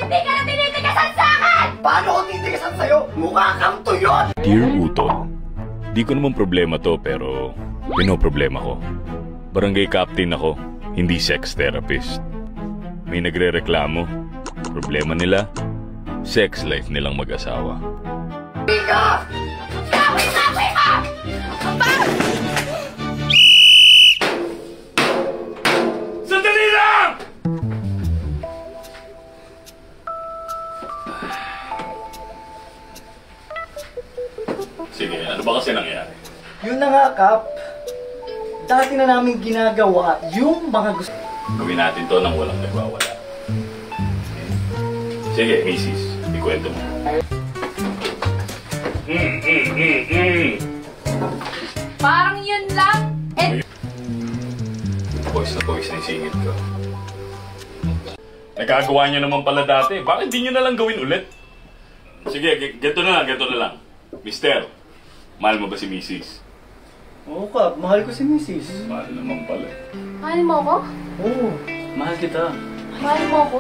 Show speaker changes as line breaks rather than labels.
Di ka na tinitigasan sa akin! Paano ko titigasan sa'yo? Mukha kang tuyot!
Dear Uto, di ko naman problema to pero pinoproblema ko. Barangay captain ako, hindi sex therapist. May nagre-reklamo. Problema nila, sex life nilang mag-asawa.
Ika! Sabi ka!
Sandali lang! Sige, ano ba kasi nangyari?
Yun na nga, Kap. Dati na namin ginagawa yung mga gusto.
Gawin natin to nang walang nagwawala. Sige, misis, ikwento mo.
Parang yun lang.
Boys na yung singit ko. Nagagawa niyo naman pala dati. Bakit di niyo na lang gawin ulit? Sige, ganito na lang. Mister, mahal mo ba si misis?
Oo, Kap. Mahal ko si Mrs.
Mahal naman pala.
Mahal mo ko?
Oo, mahal kita.
Mahal mo ko?